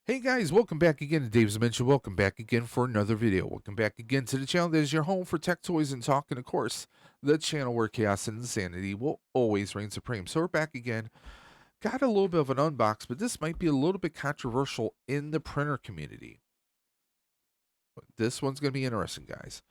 Hey guys, welcome back again to Dave's Dimension. Welcome back again for another video. Welcome back again to the channel that is your home for tech, toys, and talk. And of course, the channel where chaos and insanity will always reign supreme. So we're back again. Got a little bit of an unbox, but this might be a little bit controversial in the printer community. This one's going to be interesting, guys.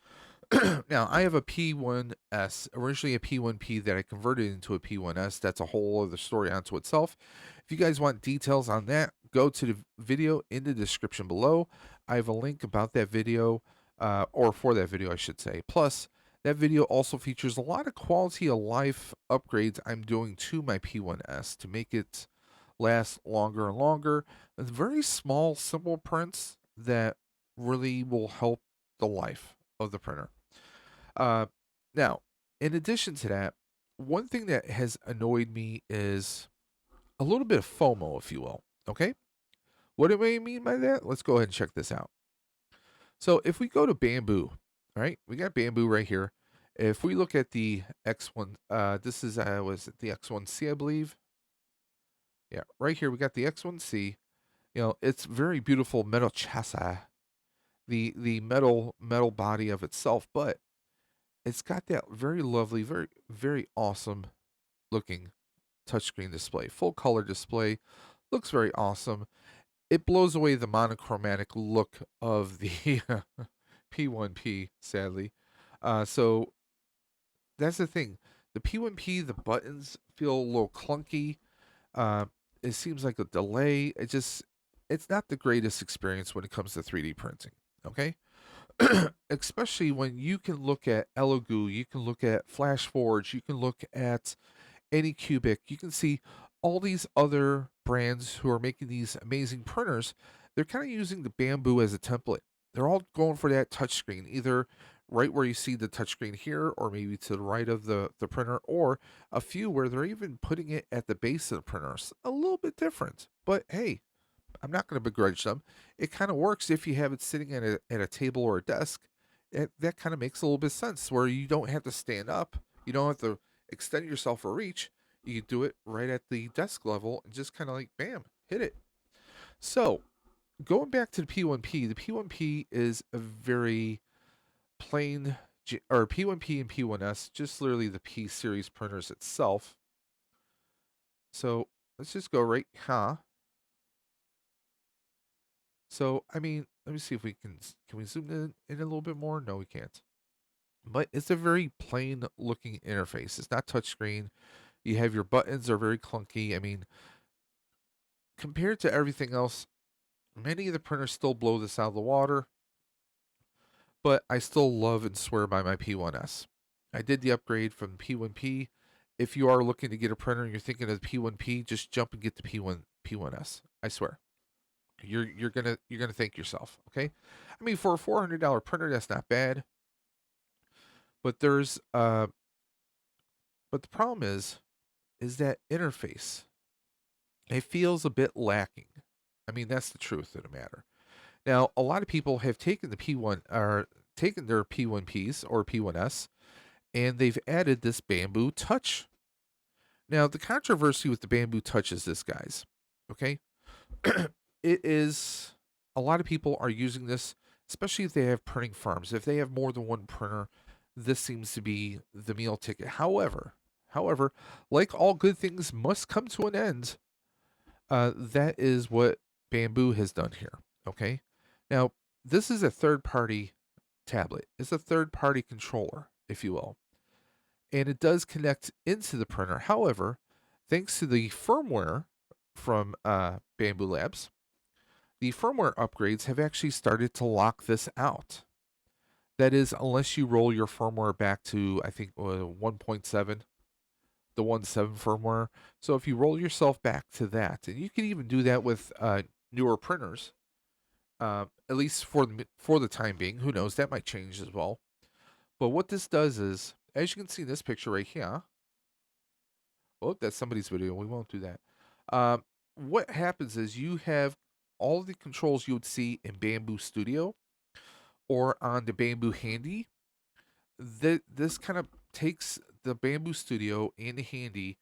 Now, I have a P1S, originally a P1P that I converted into a P1S. That's a whole other story onto itself. If you guys want details on that, go to the video in the description below. I have a link about that video, or for that video, I should say. Plus, that video also features a lot of quality of life upgrades I'm doing to my P1S to make it last longer and longer. With very small, simple prints that really will help the life of the printer. Uh, Now, in addition to that, one thing that has annoyed me is a little bit of FOMO, if you will. Okay? What do I mean by that? Let's go ahead and check this out. So, if we go to Bamboo, all right, we got Bamboo right here. If we look at the X1, this is, was it the X1C, I believe? Yeah, right here, we got the X1C. It's very beautiful metal chassis, the metal body of itself, but it's got that very lovely, very awesome looking touchscreen display, full color display, looks very awesome. It blows away the monochromatic look of the P1P, sadly. So that's the thing. The P1P, the buttons feel a little clunky. Uh, it seems like a delay. It's not the greatest experience when it comes to 3D printing. Okay. Especially when you can look at Elegoo, you can look at FlashForge, you can look at Anycubic, you can see all these other brands who are making these amazing printers. They're kind of using the Bamboo as a template. They're all going for that touchscreen, either right where you see the touchscreen here, or maybe to the right of the printer, or a few where they're even putting it at the base of the printer. It's a little bit different, but hey, I'm not going to begrudge them. It kind of works if you have it sitting at a table or a desk. That kind of makes a little bit of sense where you don't have to stand up. You don't have to extend yourself or reach. You can do it right at the desk level and just kind of like, bam, hit it. So, going back to the P1P is a very plain, or P1P and P1S, just literally the P series printers itself. So, let's just go right, huh? So, I mean, let me see if we can we zoom in a little bit more? No, we can't. But it's a very plain looking interface. It's not touchscreen. You have your buttons are very clunky. I mean, compared to everything else, many of the printers still blow this out of the water, but I still love and swear by my P1S. I did the upgrade from P1P. If you are looking to get a printer and you're thinking of the P1P, just jump and get the P1S. I swear. You're gonna thank yourself. Okay, I mean for a $400 printer, that's not bad. But but the problem is that interface. It feels a bit lacking. I mean that's the truth of the matter. Now a lot of people have taken the P1 or taken their P1Ps or P1S and they've added this bamboo touch. Now the controversy with the bamboo touch is this, guys. Okay, it is a lot of people are using this, especially if they have printing farms. If they have more than one printer, this seems to be the meal ticket. However, like all good things must come to an end. That is what Bamboo has done here. Okay, now this is a third-party tablet. It's a third-party controller, if you will, and it does connect into the printer. However, thanks to the firmware from Bamboo Labs, the firmware upgrades have actually started to lock this out. That is, unless you roll your firmware back to, I think, 1.7, the 1.7 firmware. So if you roll yourself back to that, and you can even do that with newer printers, at least for the time being. Who knows? That might change as well. But what this does is, as you can see in this picture right here, oh, that's somebody's video. We won't do that. What happens is you have all the controls you would see in Bamboo Studio or on the Bamboo Handy. This kind of takes the Bamboo Studio and the Handy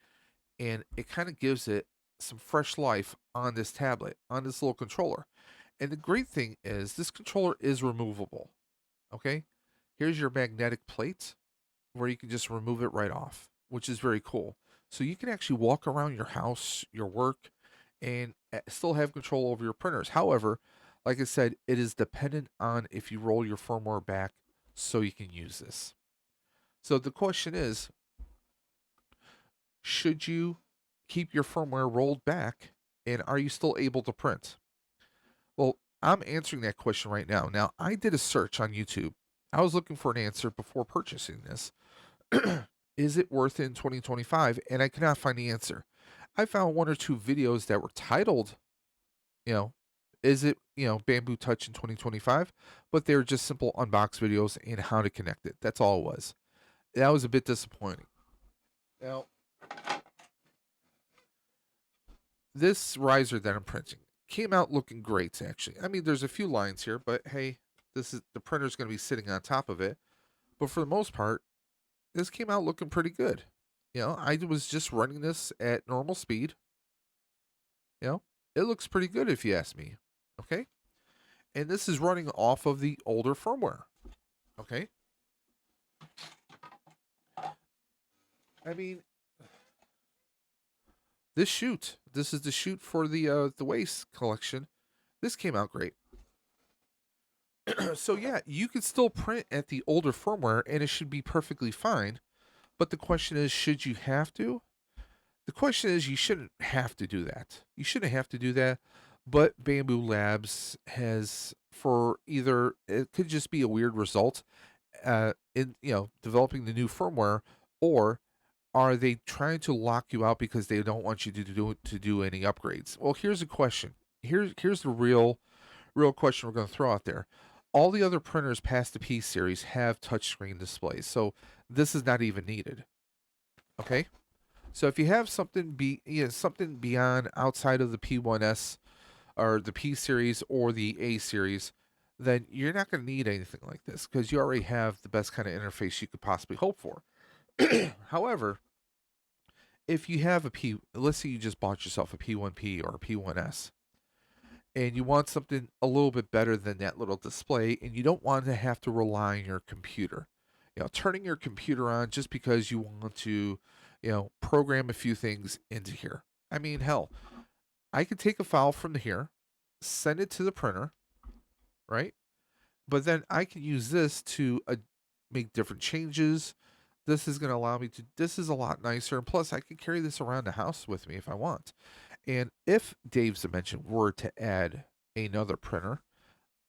and it kind of gives it some fresh life on this tablet, on this little controller. And the great thing is this controller is removable. Okay? Here's your magnetic plate where you can just remove it right off, which is very cool. So you can actually walk around your house, your work, and still have control over your printers. However, like I said, it is dependent on if you roll your firmware back so you can use this. So the question is, should you keep your firmware rolled back and are you still able to print? Well, I'm answering that question right now. Now, I did a search on YouTube. I was looking for an answer before purchasing this. Is it worth it in 2025? And I could not find the answer. I found one or two videos that were titled, you know, is it, Bamboo Touch in 2025? But they were just simple unbox videos and how to connect it. That's all it was. That was a bit disappointing. Now, this riser that I'm printing came out looking great, actually. I mean, there's a few lines here, but hey, this is the printer's going to be sitting on top of it. But for the most part, this came out looking pretty good. I was just running this at normal speed. You know, it looks pretty good if you ask me. Okay. And this is running off of the older firmware. Okay. I mean, this is the chute for the waste collection. This came out great. So yeah, you could still print at the older firmware and it should be perfectly fine. But the question is, should you have to? The question is, you shouldn't have to do that. You shouldn't have to do that. But Bamboo Labs has, for either, it could just be a weird result in developing the new firmware, or are they trying to lock you out because they don't want you to do any upgrades? Well, here's a question. Here's the real question we're going to throw out there. All the other printers past the P series have touchscreen displays, so this is not even needed. Okay, so if you have something beyond outside of the P1S or the P series or the A series, then you're not going to need anything like this because you already have the best kind of interface you could possibly hope for. However, if you have let's say you just bought yourself a P1P or a P1S, and you want something a little bit better than that little display, and you don't want to have to rely on your computer. Turning your computer on just because you want to, program a few things into here. I mean, hell, I could take a file from here, send it to the printer, right? But then I can use this to make different changes. This is going to allow me to, this is a lot nicer. And plus, I can carry this around the house with me if I want. And if Dave's Dimension were to add another printer,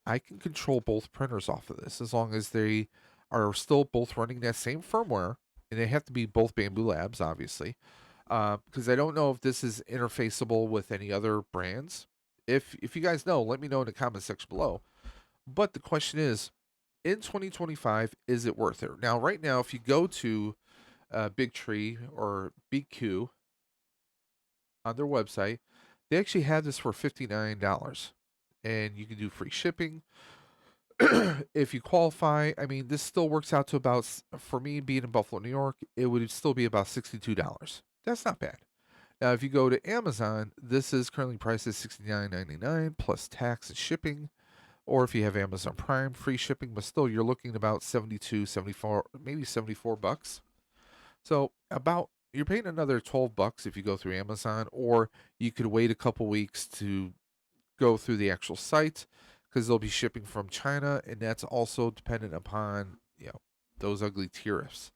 I can control both printers off of this as long as they are still both running that same firmware. And they have to be both Bamboo Labs, obviously, because I don't know if this is interfaceable with any other brands. If you guys know, let me know in the comment section below. But the question is, in 2025, is it worth it? Now, right now, if you go to Big Tree or BQ on their website, they actually have this for $59, and you can do free shipping. If you qualify, I mean, this still works out to about, for me being in Buffalo, New York, it would still be about $62. That's not bad. Now, if you go to Amazon, this is currently priced at $69.99 plus tax and shipping. Or if you have Amazon Prime, free shipping, but still you're looking at about 72, 74, maybe $74. So about you're paying another $12 if you go through Amazon, or you could wait a couple weeks to go through the actual site because they'll be shipping from China, and that's also dependent upon those ugly tariffs.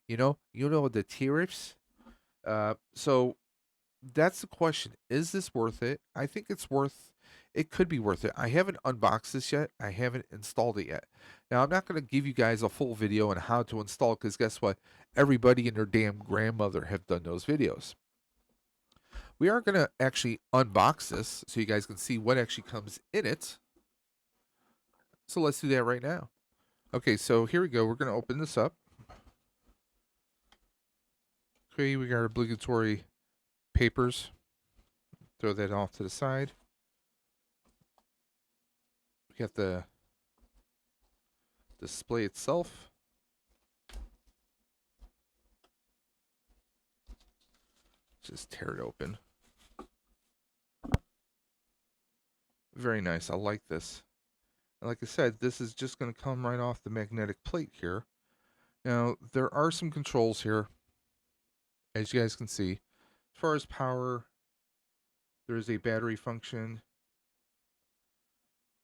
You know the tariffs. So that's the question. Is this worth it? I think it could be worth it. I haven't unboxed this yet. I haven't installed it yet. Now, I'm not going to give you guys a full video on how to install because guess what? Everybody and their damn grandmother have done those videos. We are going to actually unbox this so you guys can see what actually comes in it. So let's do that right now. Okay, so here we go. We're going to open this up. Okay, we got our obligatory papers. Throw that off to the side. We got the display itself. Just tear it open. Very nice. I like this. And like I said, this is just going to come right off the magnetic plate here. Now, there are some controls here, as you guys can see. As far as power, there is a battery function,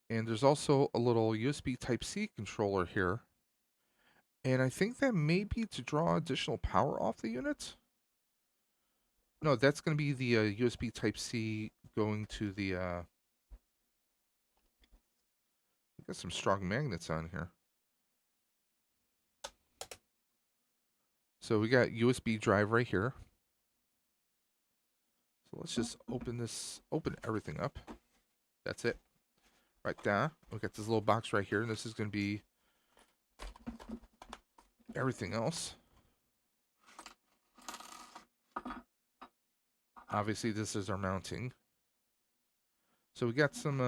and there's also a little USB Type-C controller here. And I think that may be to draw additional power off the unit. No, that's going to be the USB Type-C going to the... we got some strong magnets on here. So we got USB drive right here. So let's just open everything up. That's it. Right there. We got this little box right here, and this is going to be everything else. Obviously, this is our mounting. So we got some,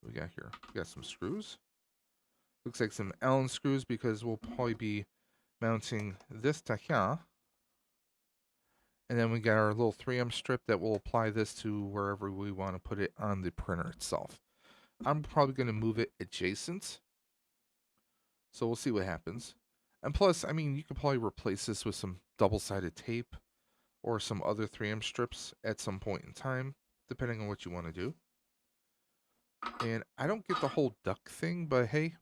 we got here? We got some screws. Looks like some Allen screws because we'll probably be mounting this to here. And then we got our little 3M strip that will apply this to wherever we want to put it on the printer itself. I'm probably going to move it adjacent. So we'll see what happens. And plus, I mean, you could probably replace this with some double-sided tape or some other 3M strips at some point in time, depending on what you want to do. And I don't get the whole duck thing, but hey,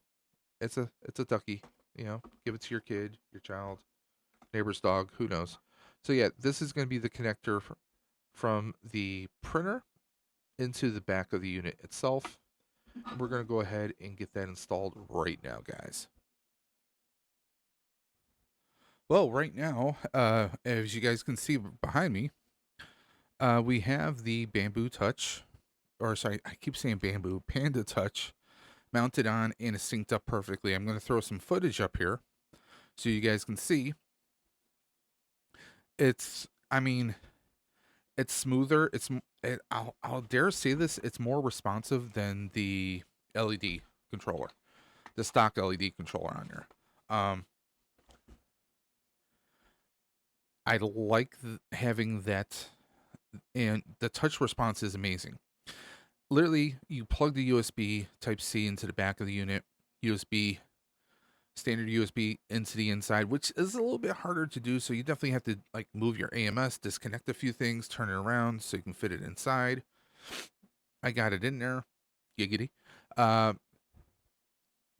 it's a ducky. You know, give it to your kid, your child, neighbor's dog, who knows. So yeah, this is going to be the connector from the printer into the back of the unit itself. We're going to go ahead and get that installed right now, guys. Well, right now, as you guys can see behind me, we have the Bamboo Touch, or sorry, I keep saying Bamboo, Panda Touch, mounted on and is synced up perfectly. I'm going to throw some footage up here so you guys can see. I mean, it's smoother. I'll dare say this, it's more responsive than the LED controller, the stock LED controller on there. I like having that, and the touch response is amazing. Literally, you plug the USB Type-C into the back of the unit, standard USB into the inside, which is a little bit harder to do. So you definitely have to like move your AMS, disconnect a few things, turn it around so you can fit it inside. I got it in there, giggity.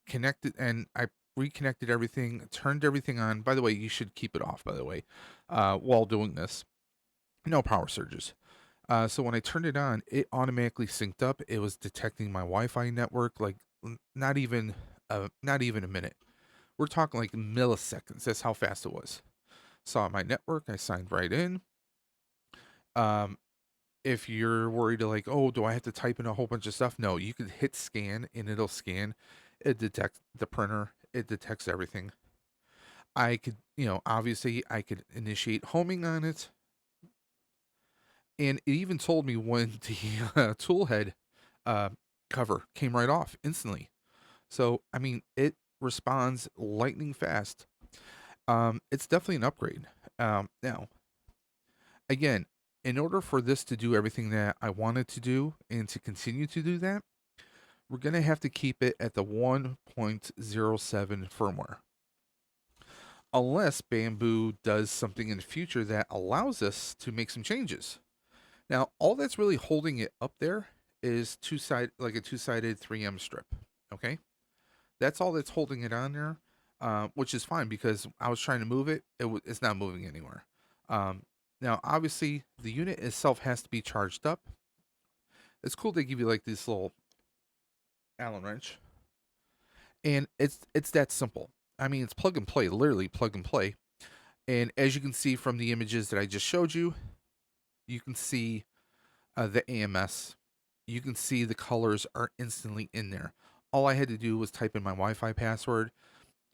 Connected, and I reconnected everything, turned everything on. By the way, you should keep it off, by the way, while doing this. No power surges. So when I turned it on, it automatically synced up. It was detecting my Wi-Fi network, like not even a minute. We're talking like milliseconds. That's how fast it was. Saw my network. I signed right in. If you're worried like, oh, do I have to type in a whole bunch of stuff? No, you can hit scan and it'll scan. It detects the printer. It detects everything. I could, obviously I could initiate homing on it. And it even told me when the tool head cover came right off instantly. So, I mean, it responds lightning fast. It's definitely an upgrade. Now, again, in order for this to do everything that I wanted to do and to continue to do that, we're going to have to keep it at the 1.07 firmware. Unless Bamboo does something in the future that allows us to make some changes. Now, all that's really holding it up there is a two-sided 3M strip. Okay, that's all that's holding it on there, which is fine because I was trying to move it. It's not moving anywhere. Now, obviously, the unit itself has to be charged up. It's cool they give you like this little Allen wrench, and it's that simple. I mean, it's plug and play, literally plug and play. And as you can see from the images that I just showed you, you can see the AMS. You can see the colors are instantly in there. All I had to do was type in my Wi-Fi password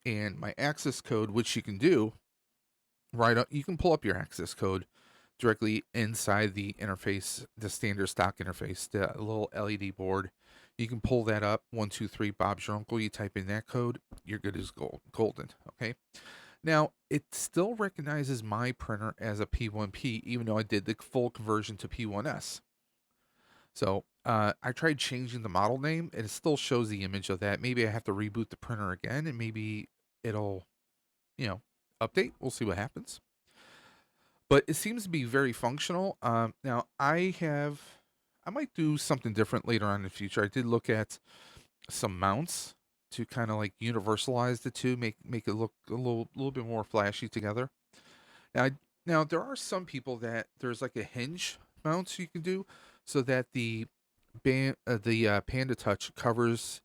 and my access code, which you can do right up. You can pull up your access code directly inside the interface, the standard stock interface, the little LED board. You can pull that up. 123 Bob's your uncle. You type in that code, you're good as golden. Okay. Now it still recognizes my printer as a P1P, even though I did the full conversion to P1S. So I tried changing the model name, and it still shows the image of that. Maybe I have to reboot the printer again, and maybe it'll, you know, update. We'll see what happens. But it seems to be very functional. Now I might do something different later on in the future. I did look at some mounts to kind of like universalize the two, make it look a little bit more flashy together. Now, now there are some people that there's like a hinge mount you can do, so that the Panda Touch covers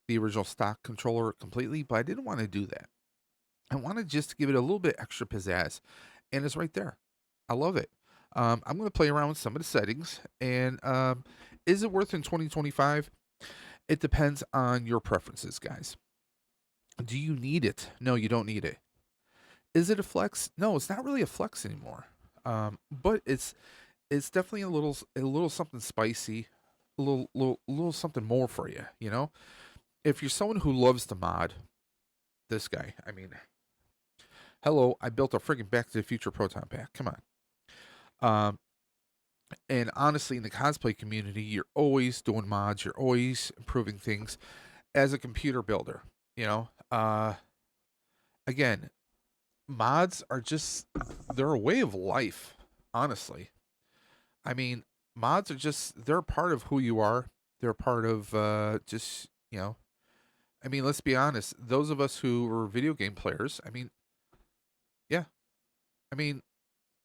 the original stock controller completely. But I didn't want to do that. I wanted just to give it a little bit extra pizzazz, and it's right there. I love it. I'm going to play around with some of the settings, and is it worth in 2025? It depends on your preferences, guys. Do you need it? No, you don't need it. Is it a flex? No, it's not really a flex anymore. But it's definitely a little something spicy, a little something more for you. You know, if you're someone who loves to mod, this guy. I mean, hello, I built a friggin' Back to the Future proton pack. Come on. Um, and honestly, in the cosplay community, you're always doing mods. You're always improving things as a computer builder. You know, again, mods are just they're a way of life. Honestly, I mean, mods are just they're a part of who you are. They're a part of just I mean, let's be honest. Those of us who were video game players, I mean, yeah, I mean,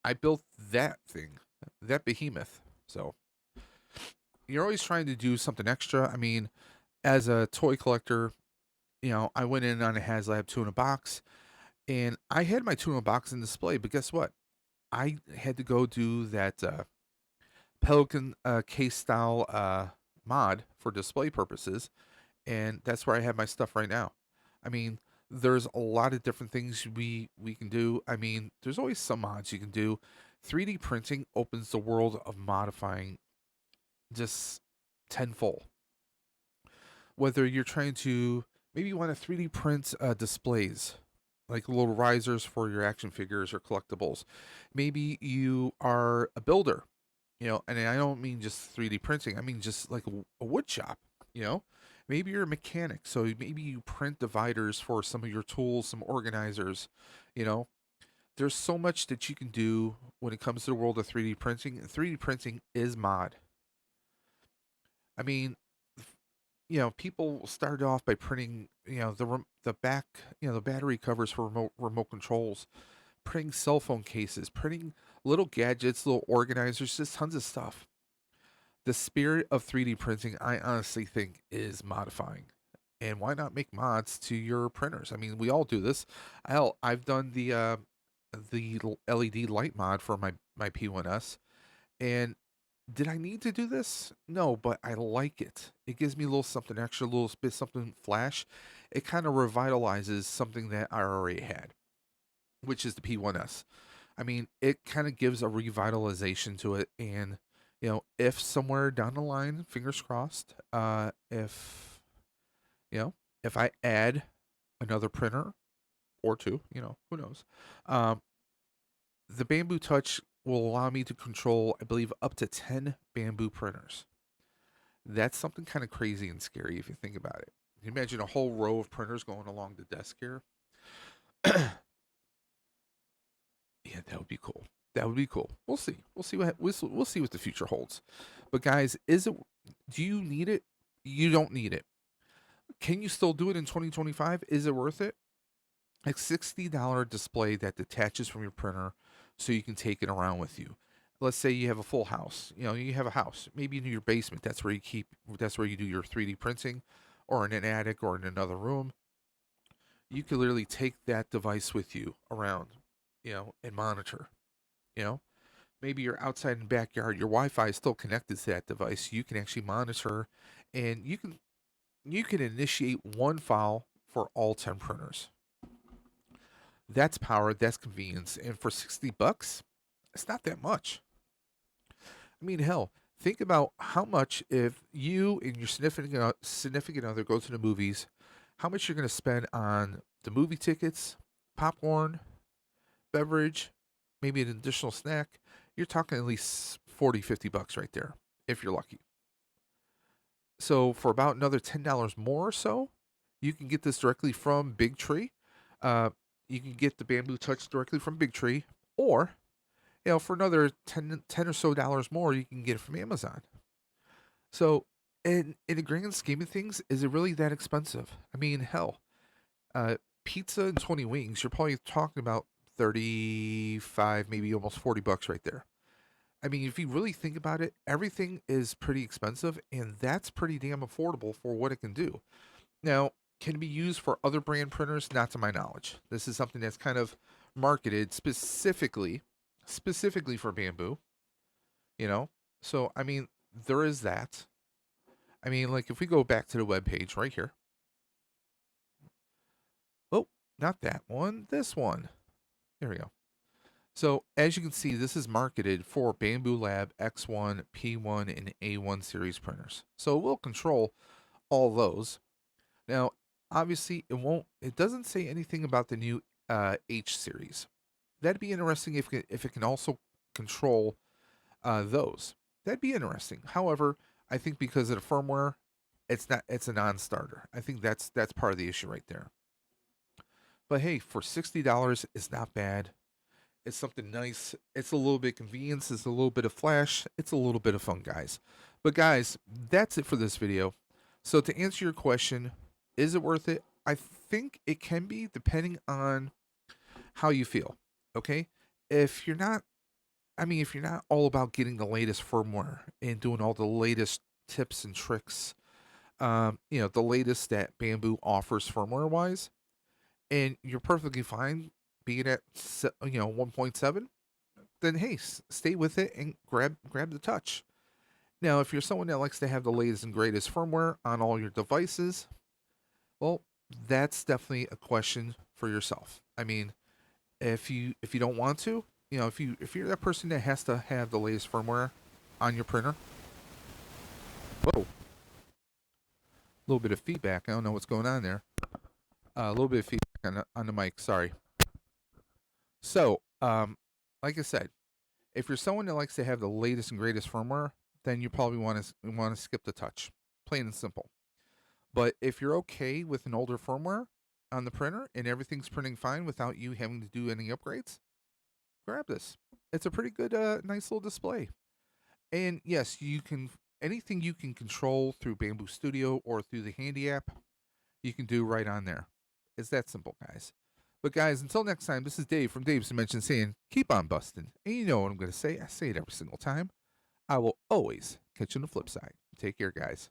I built that thing, that behemoth. So you're always trying to do something extra. I mean, as a toy collector, I went in on a HasLab tuna box, and I had my tuna box in display. But guess what? I had to go do that Pelican case style mod for display purposes, and that's where I have my stuff right now. I mean, there's a lot of different things we can do. I mean, there's always some mods you can do. 3D printing opens the world of modifying just tenfold. Whether you're trying to maybe you want to 3D print displays like little risers for your action figures or collectibles. Maybe you are a builder, and I don't mean just 3D printing. I mean just like a wood shop, you know. Maybe you're a mechanic, so maybe you print dividers for some of your tools, some organizers, you know. There's so much that you can do when it comes to the world of 3D printing. 3D printing is mod. I mean, people started off by printing, the back, the battery covers for remote controls, printing cell phone cases, printing little gadgets, little organizers, just tons of stuff. The spirit of 3D printing, I honestly think, is modifying. And why not make mods to your printers? I mean, we all do this. I've done the LED light mod for my P1S, and did I need to do this? No, but I like it. It gives me a little something extra, a little bit something flash. It kind of revitalizes something that I already had, which is the P1S. I mean, it kind of gives a revitalization to it, and if somewhere down the line, fingers crossed, if you know, if I add another printer or two, who knows, um, the Bamboo Touch will allow me to control, I believe, up to 10 bamboo printers. That's something kind of crazy and scary if you think about it. Can you imagine a whole row of printers going along the desk here? Yeah, that would be cool. That would be cool. We'll see. We'll see what the future holds. But guys, do you need it? You don't need it. Can you still do it in 2025? Is it worth it? A $60 display that detaches from your printer so you can take it around with you. Let's say you have a full house. You have a house, maybe in your basement. That's where you do your 3D printing, or in an attic or in another room. You can literally take that device with you around, and monitor. You know, maybe you're outside in the backyard, your Wi-Fi is still connected to that device. You can actually monitor, and you can initiate one file for all 10 printers. That's power, that's convenience, and for $60, it's not that much. I mean, hell, think about how much if you and your significant other go to the movies, how much you're going to spend on the movie tickets, popcorn, beverage, maybe an additional snack. You're talking at least 40, $50 right there, if you're lucky. So for about another $10 more or so, you can get this directly from Big Tree. Uh, you can get the Bamboo Touch directly from Big Tree, or for another 10 or so dollars more, you can get it from Amazon. So, in the grand scheme of things, is it really that expensive? I mean, hell, uh, pizza and 20 wings, you're probably talking about 35, maybe almost $40 right there. I mean, if you really think about it, everything is pretty expensive, and that's pretty damn affordable for what it can do. Now, can it be used for other brand printers? Not to my knowledge. This is something that's kind of marketed specifically for Bamboo, you know? So, I mean, there is that. I mean, like if we go back to the web page right here. Oh, not that one, this one. There we go. So, as you can see, this is marketed for Bamboo Lab X1, P1, and A1 series printers. So, it will control all those. Now, obviously, it doesn't say anything about the new H series. That'd be interesting if it can also control those. That'd be interesting. However, I think because of the firmware, it's a non-starter. I think that's part of the issue right there. But hey, for $60, it's not bad. It's something nice. It's a little bit of convenience. It's a little bit of flash. It's a little bit of fun, guys. But guys, that's it for this video. So to answer your question, is it worth it? I think it can be, depending on how you feel. Okay, if you're not, if you're not all about getting the latest firmware and doing all the latest tips and tricks, the latest that Bamboo offers firmware wise, and you're perfectly fine being at 1.7, then hey, stay with it and grab the touch. Now, if you're someone that likes to have the latest and greatest firmware on all your devices, well, that's definitely a question for yourself. I mean, if you don't want to, if you're that person that has to have the latest firmware on your printer, whoa, a little bit of feedback. I don't know what's going on there. A little bit of feedback on the mic. Sorry. So, like I said, if you're someone that likes to have the latest and greatest firmware, then you probably want to skip the touch, plain and simple. But if you're okay with an older firmware on the printer and everything's printing fine without you having to do any upgrades, grab this. It's a pretty good, nice little display. And yes, you can anything you can control through Bamboo Studio or through the Handy app, you can do right on there. It's that simple, guys. But guys, until next time, this is Dave from Dave's Dimension saying, keep on busting. And you know what I'm going to say. I say it every single time. I will always catch you on the flip side. Take care, guys.